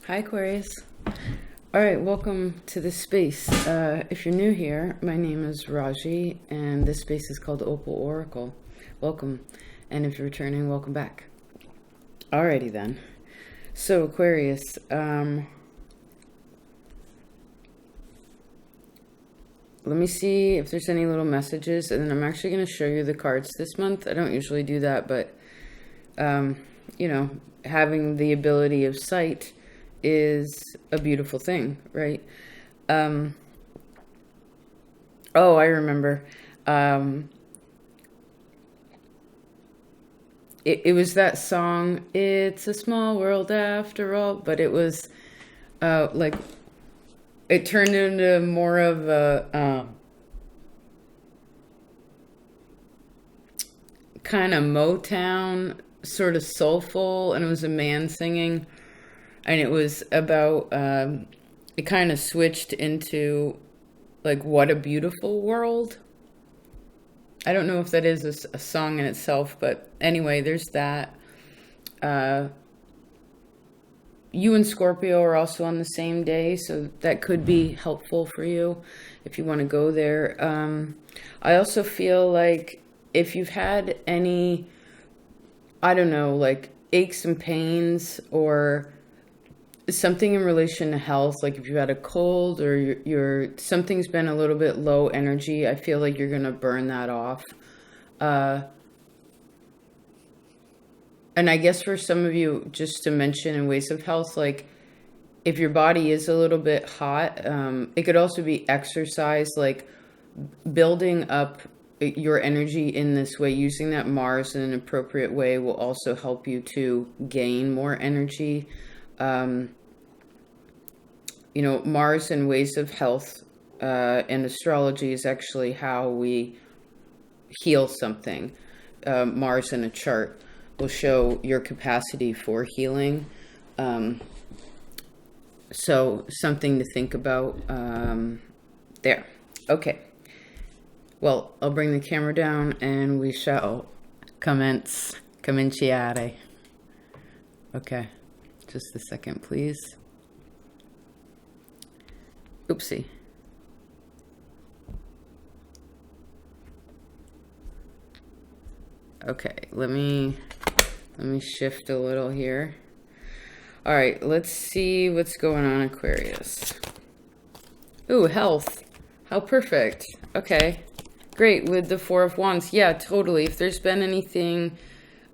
Hi, Aquarius. All right, welcome to this space. If you're new here, my name is Raaji, and this space is called Opal Oracle. Welcome. And if you're returning, welcome back. Alrighty then. So, Aquarius, let me see if there's any little messages, and then I'm actually going to show you the cards this month. I don't usually do that, but, you know, having the ability of sight is a beautiful thing, right? Oh, I remember. It was that song, It's a Small World After All, but it was like, it turned into more of a kind of Motown, sort of soulful, and it was a man singing. And it was about, it kind of switched into, like, What a Beautiful World. I don't know if that is a song in itself, but anyway, there's that. You and Scorpio are also on the same day, so that could be helpful for you if you want to go there. I also feel like if you've had any, I don't know, like aches and pains or something in relation to health, like if you had a cold or something's been a little bit low energy, I feel like you're going to burn that off. And I guess for some of you, just to mention in ways of health, like if your body is a little bit hot, it could also be exercise, like building up your energy in this way, using that Mars in an appropriate way will also help you to gain more energy. You know, Mars in ways of health and astrology is actually how we heal something. Mars in a chart will show your capacity for healing. So something to think about there. Okay. Well, I'll bring the camera down and we shall commence. Cominciare. Okay. Just a second, please. Oopsie. Okay, let me shift a little here. All right, let's see what's going on, Aquarius. Ooh, health. How perfect. Okay, great. With the Four of Wands, yeah, totally. If there's been anything,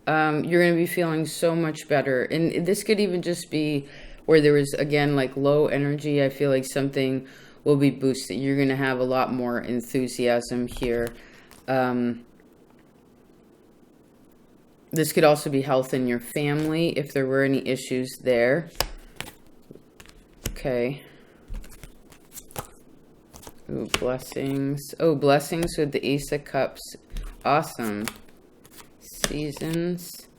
you're going to be feeling so much better. And this could even just be where there was, again, like low energy. I feel like something will be boosted. You're going to have a lot more enthusiasm here. This could also be health in your family, if there were any issues there. Okay. Ooh, blessings. Oh, blessings with the Ace of Cups. Awesome. Seasons.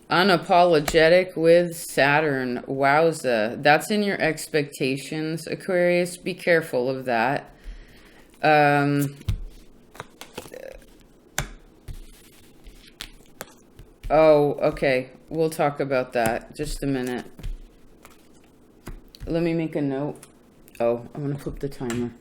Unapologetic with Saturn. Wowza. That's in your expectations, Aquarius. Be careful of that. Oh, okay. We'll talk about that. Just a minute. Let me make a note. Oh, I'm going to flip the timer.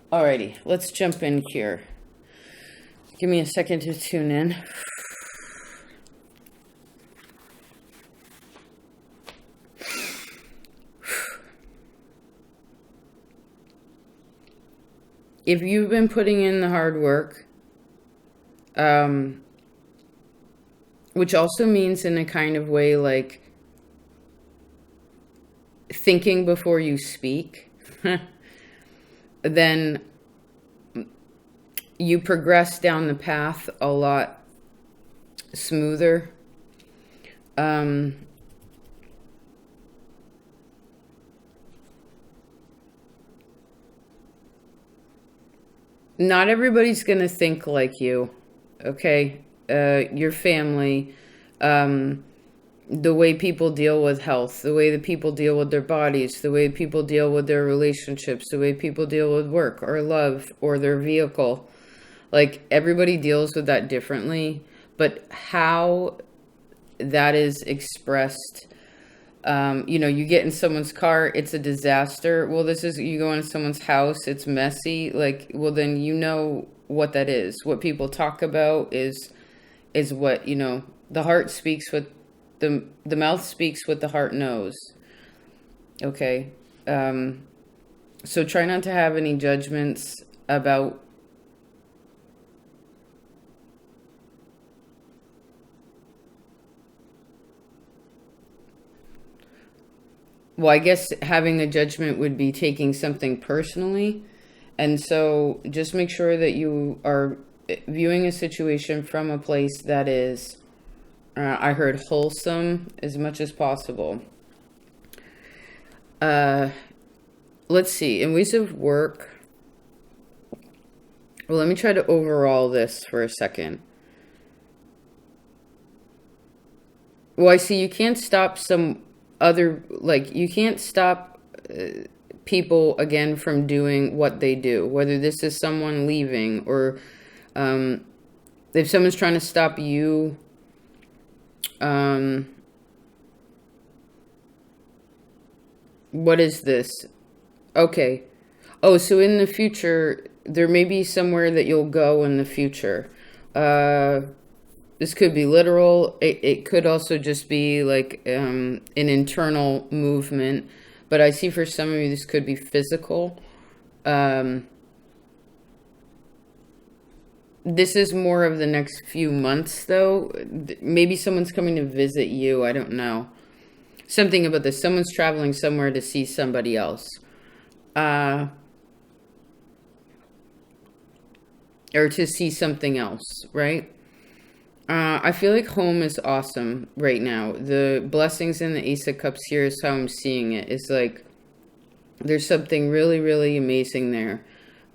Alrighty, let's jump in here. Give me a second to tune in. If you've been putting in the hard work, which also means in a kind of way like thinking before you speak, then you progress down the path a lot smoother. Not everybody's going to think like you, okay? Your family, the way people deal with health, the way that people deal with their bodies, the way people deal with their relationships, the way people deal with work or love or their vehicle. Like, everybody deals with that differently, but how that is expressed, you know, you get in someone's car, it's a disaster. Well, this is, you go in someone's house, it's messy. Like, well, then you know what that is. What people talk about is what, you know, the heart speaks what the mouth speaks what the heart knows. Okay. So try not to have any judgments about well, I guess having a judgment would be taking something personally. And so just make sure that you are viewing a situation from a place that is, I heard, wholesome as much as possible. Let's see. In ways of work, well, let me try to overall this for a second. Well, I see you can't stop some other, like, you can't stop people, again, from doing what they do, whether this is someone leaving or if someone's trying to stop you, what is this? Okay. Oh, so in the future, there may be somewhere that you'll go in the future. This could be literal. It could also just be like an internal movement. But I see for some of you, this could be physical. This is more of the next few months, though. Maybe someone's coming to visit you. I don't know. Something about this. Someone's traveling somewhere to see somebody else. Or to see something else, right? I feel like home is awesome right now. The blessings in the Ace of Cups here is how I'm seeing it. It's like there's something really, really amazing there.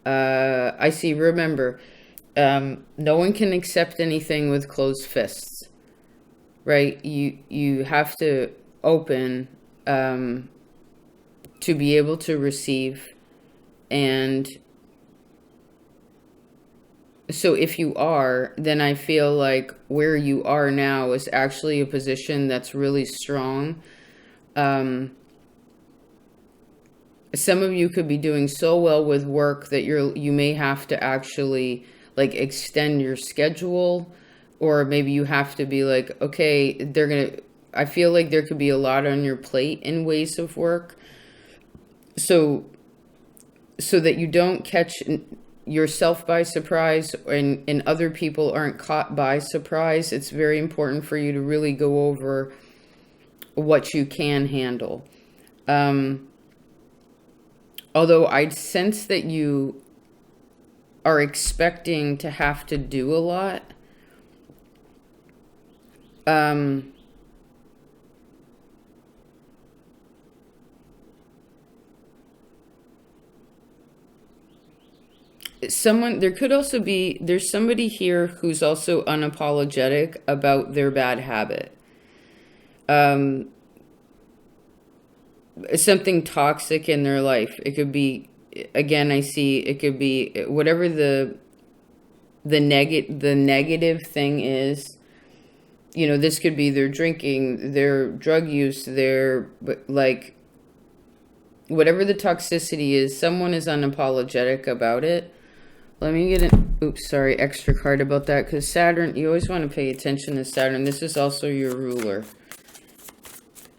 I see, remember, no one can accept anything with closed fists, right? You have to open to be able to receive. And so if you are, then I feel like where you are now is actually a position that's really strong. Some of you could be doing so well with work that you may have to actually like extend your schedule, or maybe you have to be like, okay, I feel like there could be a lot on your plate in ways of work. So that you don't catch yourself by surprise and other people aren't caught by surprise, it's very important for you to really go over what you can handle. Although I sense that you are expecting to have to do a lot. There could also be, there's somebody here who's also unapologetic about their bad habit. Something toxic in their life. It could be, again, I see, it could be whatever the negative thing is. You know, this could be their drinking, their drug use, their, like, whatever the toxicity is, someone is unapologetic about it. Let me get an, extra card about that, because Saturn, you always want to pay attention to Saturn. This is also your ruler.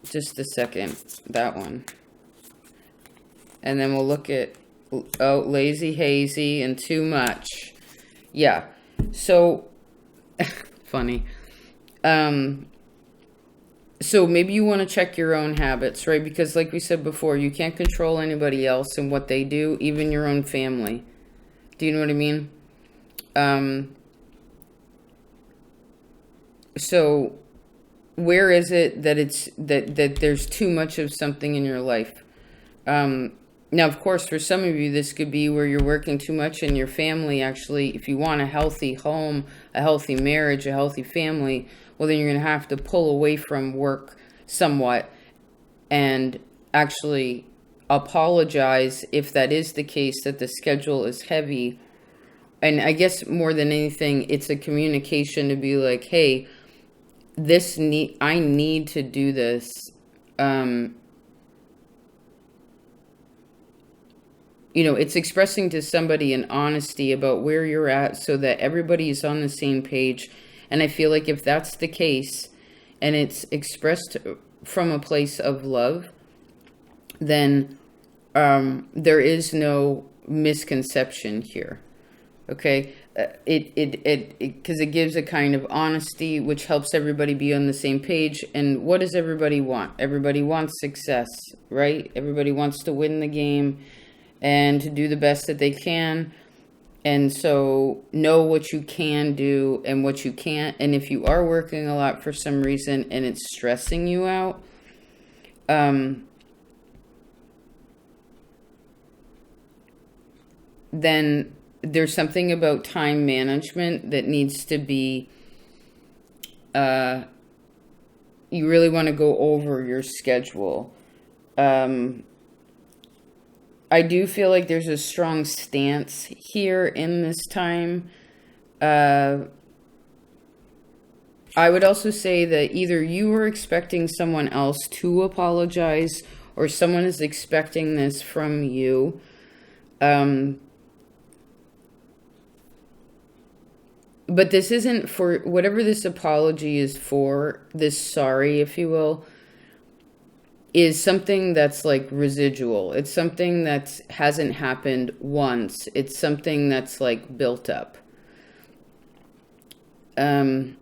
Just a second, that one. And then we'll look at, lazy, hazy, and too much. Yeah, so, funny. So maybe you want to check your own habits, right? Because like we said before, you can't control anybody else and what they do, even your own family. Do you know what I mean? So where is it that that there's too much of something in your life? Now, of course, for some of you, this could be where you're working too much and your family actually, if you want a healthy home, a healthy marriage, a healthy family, well, then you're going to have to pull away from work somewhat and actually apologize if that is the case, that the schedule is heavy. And I guess more than anything, it's a communication to be like, hey, I need to do this. It's expressing to somebody an honesty about where you're at so that everybody is on the same page. And I feel like if that's the case and it's expressed from a place of love, then there is no misconception here. Okay? Because it gives a kind of honesty which helps everybody be on the same page. And what does everybody want? Everybody wants success, right? Everybody wants to win the game and to do the best that they can. And so know what you can do and what you can't. And if you are working a lot for some reason and it's stressing you out, then there's something about time management that needs to be, you really want to go over your schedule. I do feel like there's a strong stance here in this time. I would also say that either you are expecting someone else to apologize or someone is expecting this from you. But this isn't for whatever this apology is for, this sorry, if you will, is something that's like residual. It's something that hasn't happened once. It's something that's like built up. And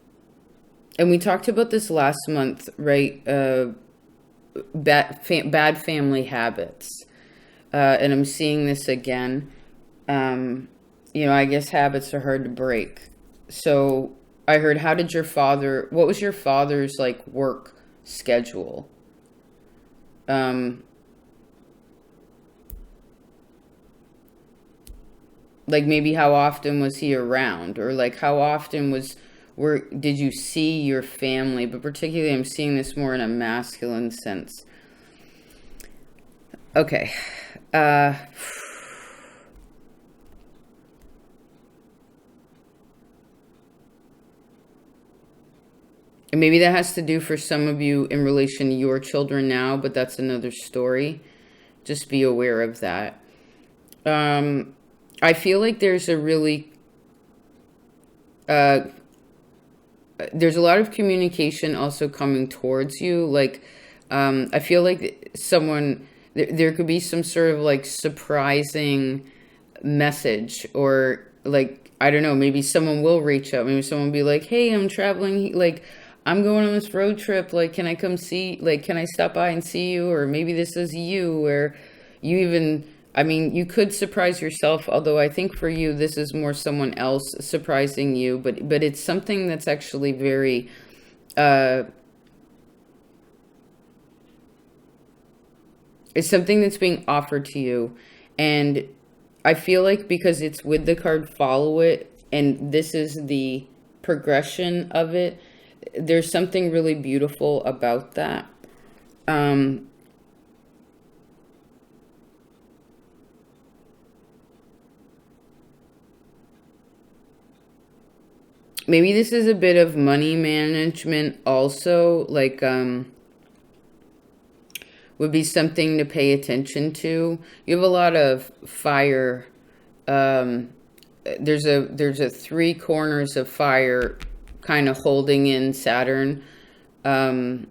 we talked about this last month, right? Bad family habits. And I'm seeing this again. I guess habits are hard to break. So I heard, what was your father's like work schedule? Like maybe how often was he around, or like how often did you see your family? But particularly I'm seeing this more in a masculine sense. Okay. And maybe that has to do for some of you in relation to your children now, but that's another story. Just be aware of that. I feel like there's a really, there's a lot of communication also coming towards you. Like, I feel like there could be some sort of like surprising message, or like, I don't know, maybe someone will reach out. Maybe someone will be like, hey, I'm traveling, like, I'm going on this road trip, like, can I stop by and see you? Or maybe this is you, or you could surprise yourself, although I think for you, this is more someone else surprising you, but it's something that's actually very, it's something that's being offered to you. And I feel like because it's with the card follow it, and this is the progression of it, there's something really beautiful about that. Maybe this is a bit of money management also, like, would be something to pay attention to. You have a lot of fire. There's a three corners of fire kind of holding in Saturn. So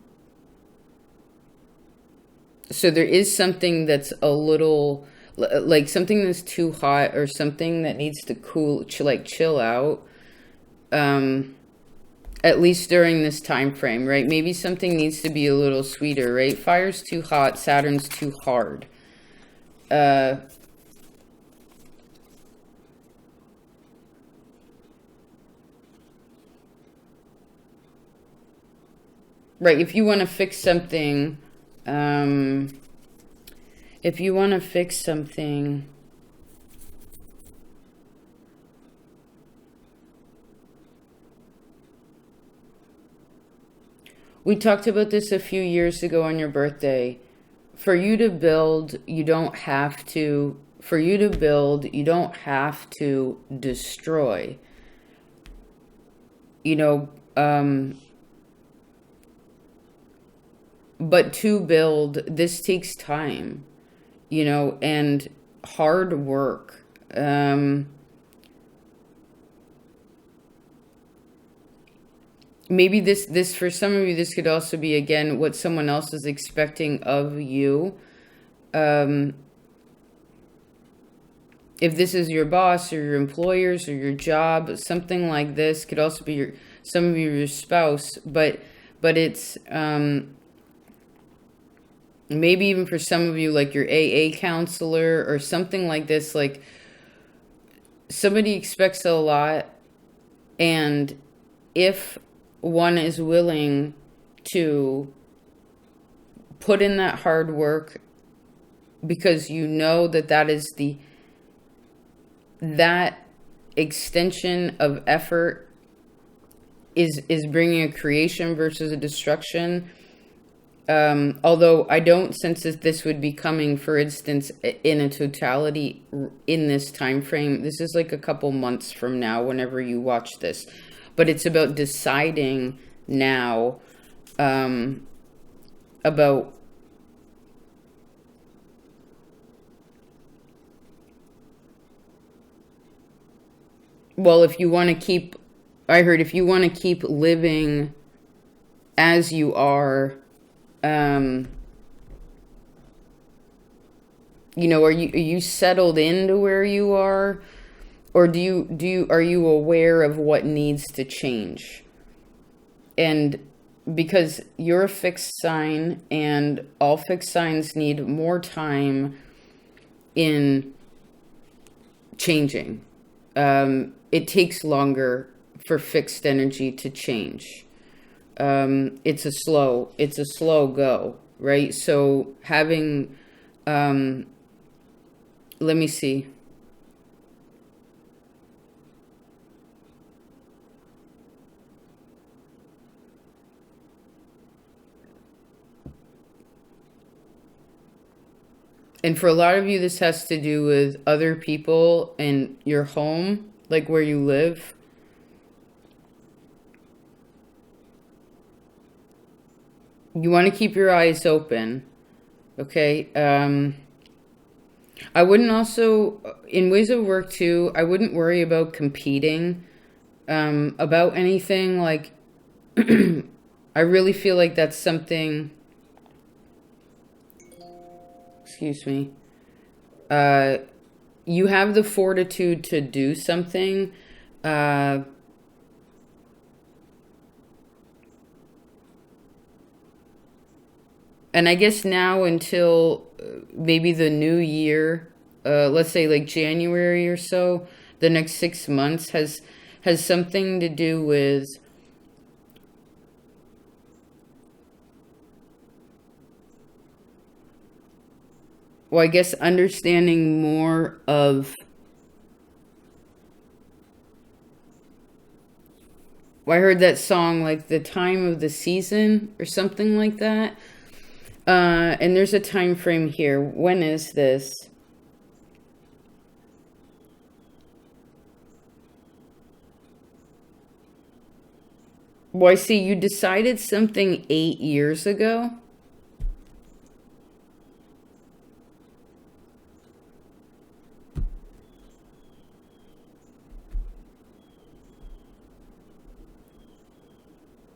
there is something that's a little like something that's too hot, or something that needs to chill out. At least during this time frame, right? Maybe something needs to be a little sweeter, right? Fire's too hot, Saturn's too hard. Right, if you want to fix something, If you want to fix something, we talked about this a few years ago on your birthday. For you to build, you don't have to, for you to build, you don't have to destroy. You know, but to build, this takes time, you know, and hard work. Maybe this for some of you, this could also be, again, what someone else is expecting of you. If this is your boss or your employers or your job, something like this could also be some of you, your spouse, but it's, maybe even for some of you, like your AA counselor or something like this, like somebody expects a lot. And if one is willing to put in that hard work, because you know that that is that extension of effort is bringing a creation versus a destruction. Although I don't sense that this would be coming, for instance, in a totality in this time frame. This is like a couple months from now, whenever you watch this. But it's about deciding now about well, if you want to keep, I heard if you want to keep living as you are, you know, are you settled into where you are? Or are you aware of what needs to change? And because you're a fixed sign, and all fixed signs need more time in changing. It takes longer for fixed energy to change. It's a slow go, right? So having, let me see. And for a lot of you, this has to do with other people and your home, like where you live. You want to keep your eyes open, okay? I wouldn't also, in ways of work too, I wouldn't worry about competing about anything. Like, I really feel like that's something, excuse me, you have the fortitude to do something. And I guess now until maybe the new year, let's say like January or so, the next 6 months has something to do with well, I guess understanding more of, well, I heard that song, like the time of the season or something like that. And there's a time frame here. When is this? Well, I see you decided something 8 years ago.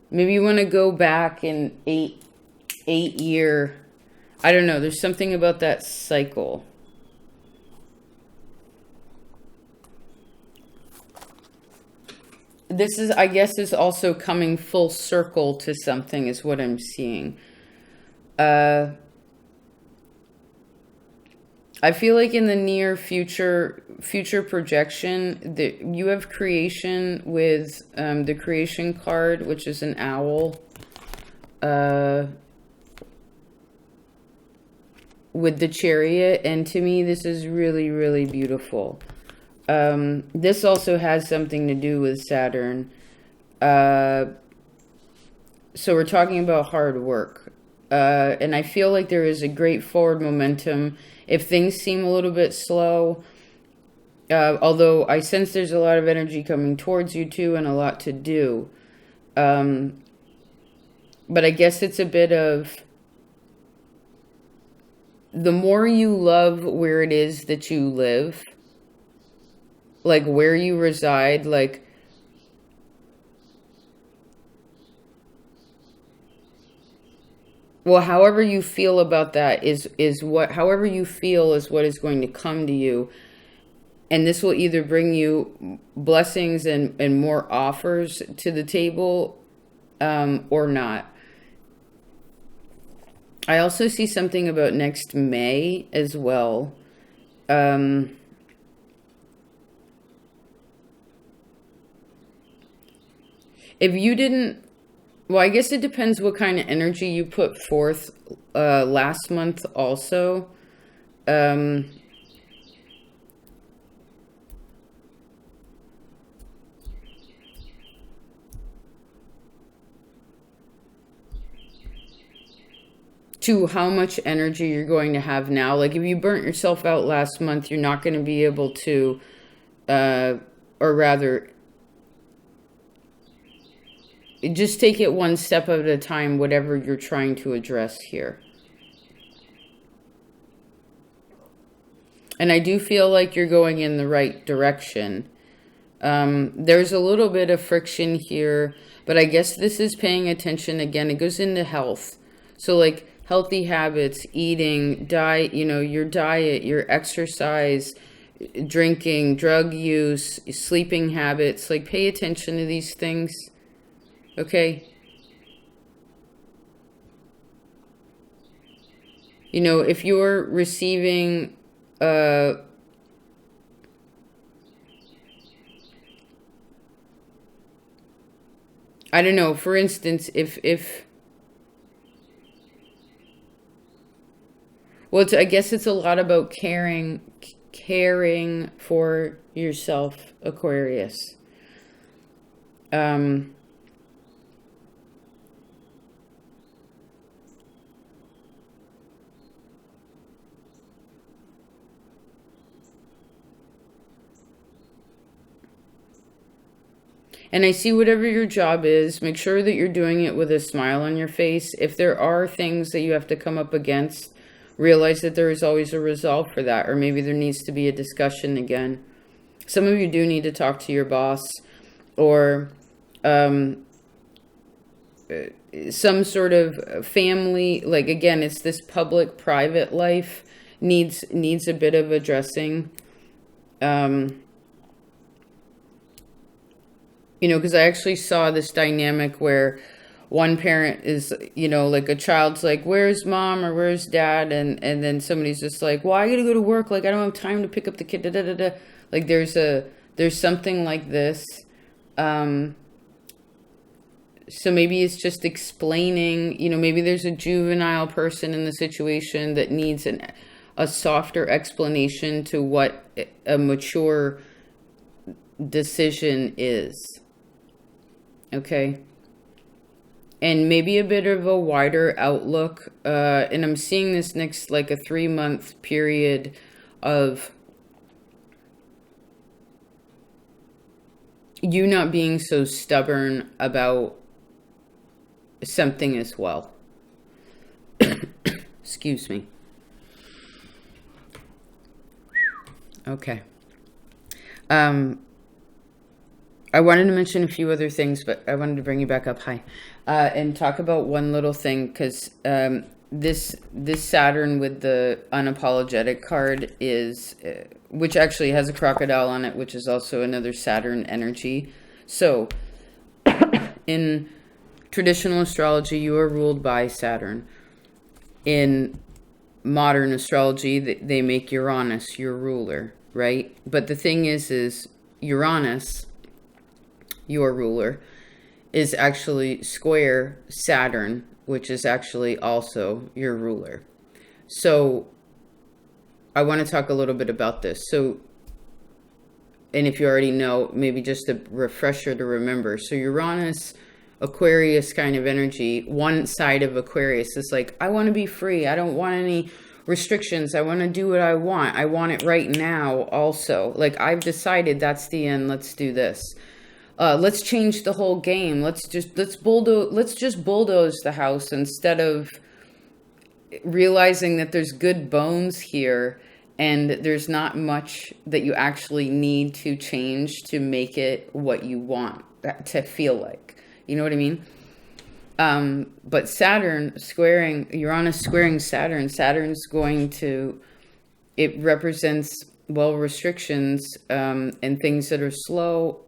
Maybe you want to go back in 8 year. I don't know. There's something about that cycle. This is, I guess, is also coming full circle to something, is what I'm seeing. I feel like in the near future projection, that you have creation with the creation card, which is an owl. with the Chariot, and to me this is really, really beautiful. This also has something to do with Saturn. So we're talking about hard work. And I feel like there is a great forward momentum. If things seem a little bit slow, although I sense there's a lot of energy coming towards you too, and a lot to do. But I guess it's a bit of, the more you love where it is that you live, like where you reside, like well, however you feel about that is what, however you feel is what is going to come to you. And this will either bring you blessings and more offers to the table, or not. I also see something about next May as well. If you didn't, well, I guess it depends what kind of energy you put forth last month also. To how much energy you're going to have now. Like if you burnt yourself out last month, you're not going to be able to, or rather, just take it one step at a time, whatever you're trying to address here. And I do feel like you're going in the right direction. There's a little bit of friction here, but I guess this is paying attention again. It goes into health. So like healthy habits, eating, diet, your diet, your exercise, drinking, drug use, sleeping habits, like pay attention to these things. Okay. If you're receiving, I don't know, for instance, well, I guess it's a lot about caring for yourself, Aquarius. And I see whatever your job is, make sure that you're doing it with a smile on your face. If there are things that you have to come up against, realize that there is always a resolve for that, or maybe there needs to be a discussion again. Some of you do need to talk to your boss, or some sort of family. Like again, it's this public-private life needs a bit of addressing. Because I actually saw this dynamic where one parent is, like a child's like, where's mom or where's dad? And then somebody's just like, well, I got to go to work. Like, I don't have time to pick up the kid. Da, da, da, da. Like there's something like this. So maybe it's just explaining, maybe there's a juvenile person in the situation that needs a softer explanation to what a mature decision is. Okay. And maybe a bit of a wider outlook. And I'm seeing this next, like a 3-month period of you not being so stubborn about something as well. Excuse me. Okay. I wanted to mention a few other things, but I wanted to bring you back up. Hi. And talk about one little thing, because this Saturn with the unapologetic card is, which actually has a crocodile on it, which is also another Saturn energy. So in traditional astrology, you are ruled by Saturn. In modern astrology, they make Uranus your ruler, right? But the thing is Uranus, your ruler, is actually square Saturn, which is actually also your ruler. So I want to talk a little bit about this. So, and if you already know, maybe just a refresher to remember. So Uranus, Aquarius kind of energy, one side of Aquarius is like, I want to be free. I don't want any restrictions. I want to do what I want. I want it right now also. Like, I've decided that's the end. Let's do this. Let's change the whole game. Let's just bulldoze the house instead of realizing that there's good bones here and there's not much that you actually need to change to make it what you want to feel like. You know what I mean? But Saturn squaring, Uranus squaring Saturn, Saturn's going to, it represents, well, restrictions and things that are slow.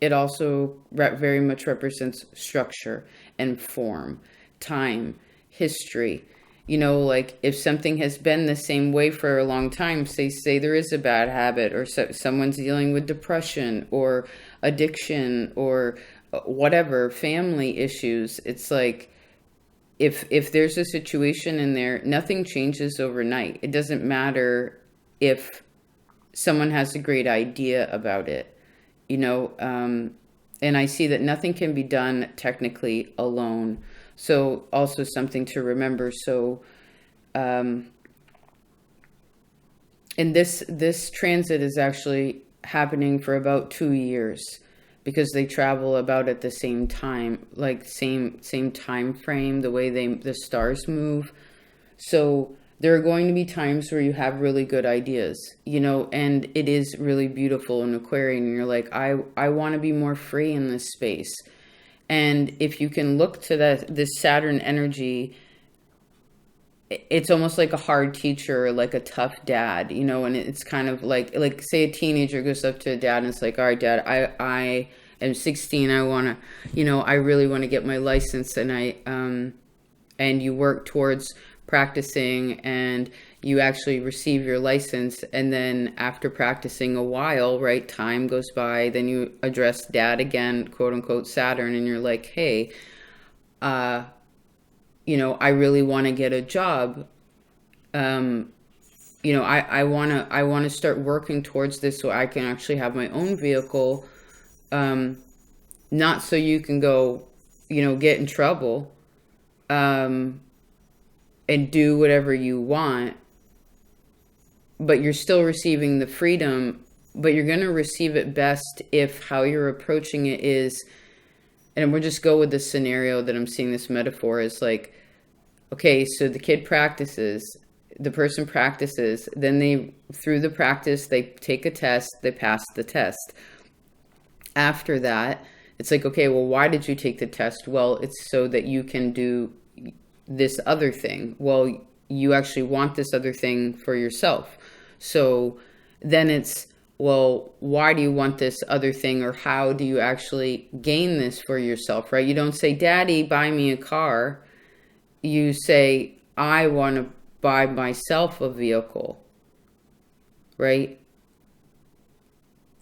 It also very much represents structure and form, time, history. You know, like if something has been the same way for a long time, say there is a bad habit, or someone's dealing with depression or addiction or whatever, family issues. It's like, if there's a situation in there, nothing changes overnight. It doesn't matter if someone has a great idea about it, you know, and I see that nothing can be done technically alone. So also something to remember. So, and this transit is actually happening for about 2 years, because they travel about at the same time, like same time frame, the way the stars move. So there are going to be times where you have really good ideas, you know, and it is really beautiful in Aquarian. And you're like, I want to be more free in this space. And if you can look to this Saturn energy, it's almost like a hard teacher, like a tough dad, you know, and it's kind of like say a teenager goes up to a dad and it's like, all right, dad, I am 16. I want to, you know, I really want to get my license. And and you work towards practicing and you actually receive your license. And then after practicing a while, right, time goes by, then you address dad again, quote unquote, Saturn. And you're like, hey, you know, I really want to get a job. You know, I want to start working towards this so I can actually have my own vehicle. Not so you can go, you know, get in trouble, and do whatever you want, but you're still receiving the freedom, but you're going to receive it best if how you're approaching it is, and we'll just go with the scenario that I'm seeing this metaphor is like, okay, so the kid practices, the person practices, then through the practice, they take a test, they pass the test. After that, it's like, okay, well, why did you take the test? Well, it's so that you can do this other thing. Well, you actually want this other thing for yourself. So then it's, well, why do you want this other thing, or how do you actually gain this for yourself, right? You don't say, Daddy, buy me a car. You say, I want to buy myself a vehicle, right?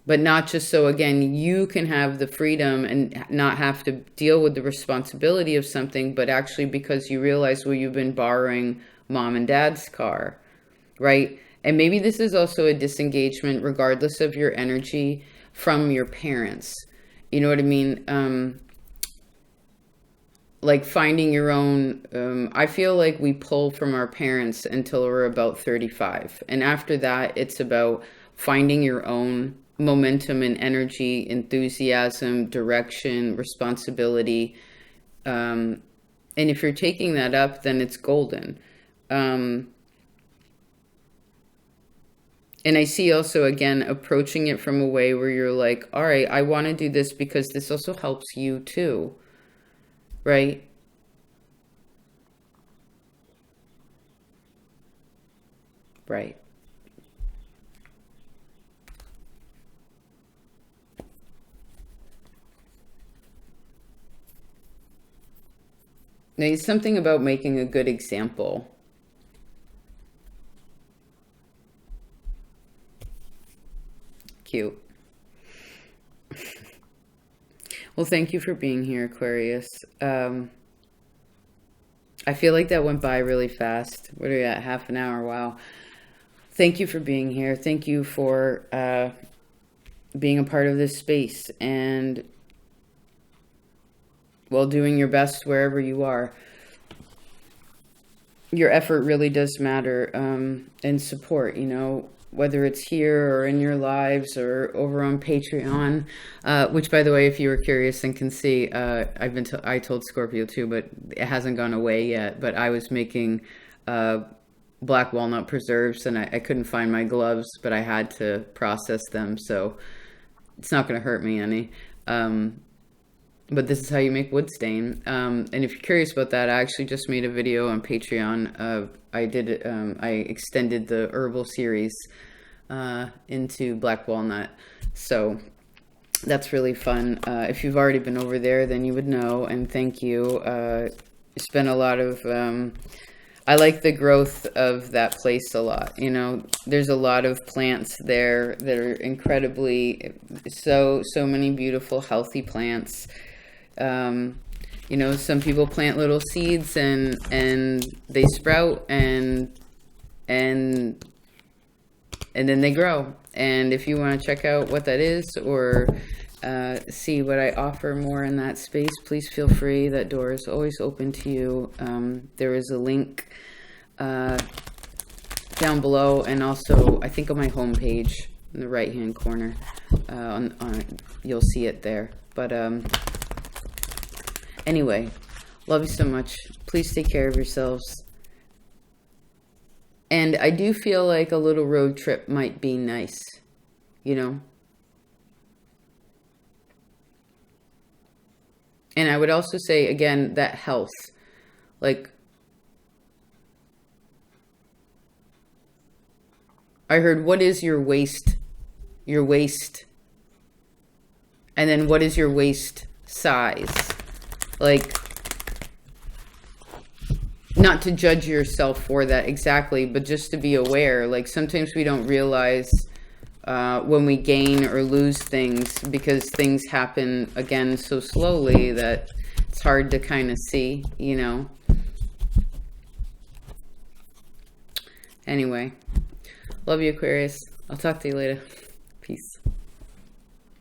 But not just so, again, you can have the freedom and not have to deal with the responsibility of something, but actually because you realize, well, you've been borrowing mom and dad's car, right? And maybe this is also a disengagement, regardless of your energy, from your parents. You know what I mean? Like finding your own, I feel like we pull from our parents until we're about 35. And after that, it's about finding your own momentum and energy, enthusiasm, direction, responsibility. And if you're taking that up, then it's golden. And I see also, again, approaching it from a way where you're like, all right, I want to do this because this also helps you too, right? Right. Now, it's something about making a good example. Cute. Well, thank you for being here, Aquarius. I feel like that went by really fast. What are you at? Half an hour? Wow. thank you for being here. Thank you for being a part of this space and, well, doing your best wherever you are. Your effort really does matter, and support, you know, whether it's here or in your lives or over on Patreon, which, by the way, if you were curious and can see, I told Scorpio too, but it hasn't gone away yet. But I was making black walnut preserves, and I couldn't find my gloves, but I had to process them, so it's not going to hurt me any. But this is how you make wood stain. And if you're curious about that, I actually just made a video on Patreon. I extended the herbal series into black walnut. So that's really fun. If you've already been over there, then you would know, and thank you. It's been a lot of... I like the growth of that place a lot. You know, there's a lot of plants there that are incredibly... So many beautiful, healthy plants. You know, some people plant little seeds and they sprout and then they grow. And if you want to check out what that is or see what I offer more in that space, please feel free. That door is always open to you. There is a link down below, and also I think on my homepage in the right hand corner. You'll see it there. But anyway, love you so much. Please take care of yourselves. And I do feel like a little road trip might be nice, you know? And I would also say, again, that health. Like, I heard, what is your waist? Your waist. And then what is your waist size? Like, not to judge yourself for that exactly, but just to be aware. Like, sometimes we don't realize when we gain or lose things because things happen, again, so slowly that it's hard to kind of see, you know. Anyway, love you, Aquarius. I'll talk to you later. Peace.